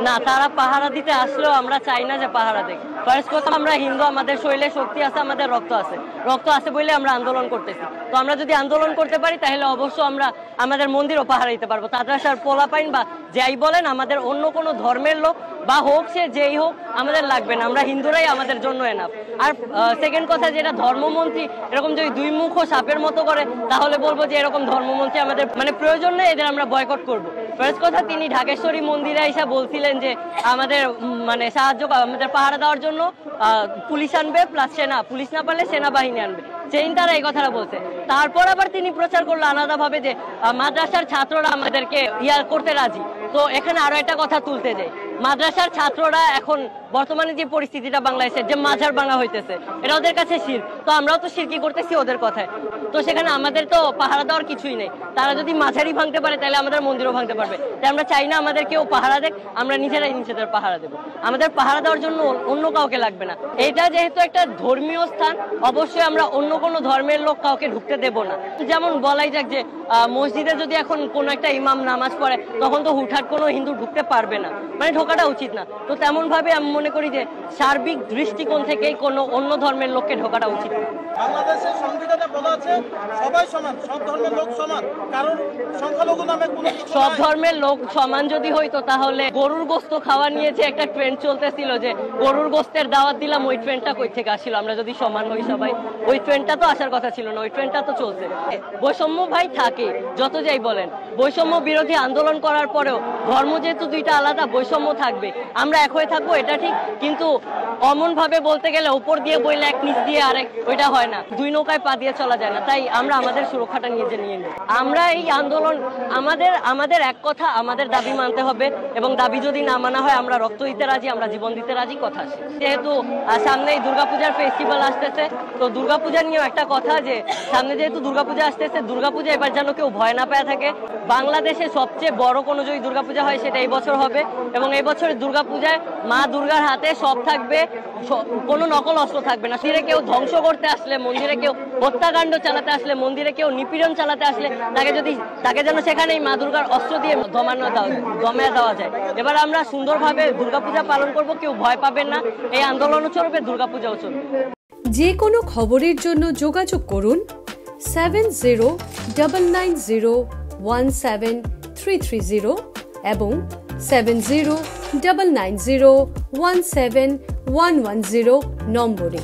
না, তারা পাহারা দিতে আসলেও আমরা চাই না যে পাহারা দেখ। ফার্স্ট কথা, আমরা হিন্দু, আমাদের শরীরে শক্তি আছে, আমাদের রক্ত আছে বলে আমরা আন্দোলন করতেছি। তো আমরা যদি আন্দোলন করতে পারি তাহলে অবশ্য আমরা আমাদের মন্দিরও পাহারা দিতে পারবো। মাদ্রাসার পোলাপাইন বা যাই বলেন, আমাদের অন্য কোনো ধর্মের লোক বা হোক সে যেই হোক আমাদের লাগবে না, আমরা হিন্দুরাই আমাদের জন্য এনাফ। আর সেকেন্ড কথা, যেটা ধর্মমন্ত্রী এরকম যদি দুই মুখ সাপের মতো করে তাহলে বলবো যে এরকম ধর্মমন্ত্রী আমাদের প্রয়োজন নেই, এদের আমরা বয়কট করব। ফার্স্ট কথা, তিনি ঢাকেশ্বরী মন্দিরে এসে বলছিলেন যে আমাদের আমাদের পাহারা দেওয়ার জন্য পুলিশ আনবে, প্লাস পুলিশ না পারলে সেনাবাহিনী আনবে। তারা এই কথাটা বলছে। তারপর আবার তিনি প্রচার করলো আলাদাভাবে যে মাদ্রাসার ছাত্ররা আমাদেরকে করতে রাজি। তো এখানে আরো একটা কথা তুলতে যাই, মাদ্রাসার ছাত্ররা এখন বর্তমানে যে পরিস্থিতিটা বাংলাদেশের, যে মাজার ভাঙা হইতেছে, এটা ওদের কাছে শিরক। তো আমরাও তো শিরকি করতেছি ওদের কথায়। তো সেখানে আমাদের তো পাহারা দেওয়ার কিছুই নেই। তারা যদি মাঝারি ভাঙতে পারে তাহলে আমাদের মন্দিরও ভাঙতে পারবে। তাই আমরা চাই না আমাদের কেউ পাহারা দেখ, আমরা নিজেরাই নিজেদের পাহারা দেবো। আমাদের পাহারা দেওয়ার জন্য অন্য কাউকে লাগবে না। এটা যেহেতু একটা ধর্মীয় স্থান, অবশ্যই আমরা অন্য কোনো ধর্মের লোক কাউকে ঢুকতে দেব না। যেমন বলাই যাক যে মসজিদে যদি এখন কোনো একটা ইমাম নামাজ পড়ে, তখন তো হুটহাট কোনো হিন্দু ঢুকতে পারবে না, মানে ঢোকাটা উচিত না। তো তেমন ভাবে আমি মনে করি যে সার্বিক দৃষ্টিকোণ থেকেই কোনো অন্য ধর্মের লোককে ঢোকাটা উচিত না। বাংলাদেশের সংবিধানে বলা আছে সবাই সমান, সব ধর্মের লোক সমান, কারণ সংখ্যালঘু নামে কোনো সব ধর্মের লোক সমান যদি হইতো তাহলে গরুর গোস্ত খাওয়া নিয়ে যে একটা ট্রেন্ড চলতেছিল যে গরুর গোস্তের দাওয়াত দিলাম, ওই ট্রেন্ডটা কই থেকে আসছিল? আমরা যদি সমান হই সবাই, ওই ট্রেন্ডটা তো আসার কথা ছিল না, ওই ট্রেন্ডটা তো চলছে। বৈষম্য ভাই থাকে, যত যাই বলেন, বৈষম্য বিরোধী আন্দোলন করার পরেও ধর্ম যেহেতু দুইটা আলাদা, বৈষম্য থাকবে। আমরা এক হয়ে থাকবো, এটা ঠিক, কিন্তু অমন ভাবে বলতে গেলে উপর দিয়ে বইলে এক, নিচ দিয়ে আরেক, ওইটা হয় না। দুই নৌকায় পা দিয়ে চলা যায় না। তাই আমরা আমাদের সুরক্ষাটা নিজে নিয়ে নিই। আমরা এই আন্দোলন আমাদের এক কথা, আমাদের দাবি মানতে হবে, এবং দাবি যদি না মানা হয় আমরা রক্ত দিতে রাজি, আমরা জীবন দিতে রাজি। কথা যেহেতু সামনেই দুর্গাপূজার ফেস্টিভ্যাল আসতেছে, তো দুর্গাপূজা নিয়েও একটা কথা যে সামনে যেহেতু দুর্গাপূজা আসতেছে, দুর্গাপূজা এবার যেন কেউ ভয় না পায় থাকে। বাংলাদেশে সবচেয়ে বড় কোনো যদি দুর্গাপূজা হয় সেটা এই বছর হবে, এবং এই বছরের দুর্গাপূজায় মা দুর্গার হাতে সব থাকবে, কোনো নকল অস্ত্র থাকবে না। মন্দিরে কেউ ধ্বংস করতে আসলে, মন্দিরে কেউ হত্যাকাণ্ড চালাতে আসলে, মন্দিরে কেউ নিপীড়ন চালাতে আসলে তাকে যেন সেখানেই মা দুর্গার অস্ত্র দিয়ে দমিয়ে দেওয়া যায়। এবার আমরা সুন্দরভাবে দুর্গাপূজা পালন করব, কেউ ভয় পাবেন না। এই আন্দোলনও চলবে, দুর্গাপূজাও চলবে। যে কোনো খবরের জন্য যোগাযোগ করুন 7099017330 এবং 7099017110 নম্বরে।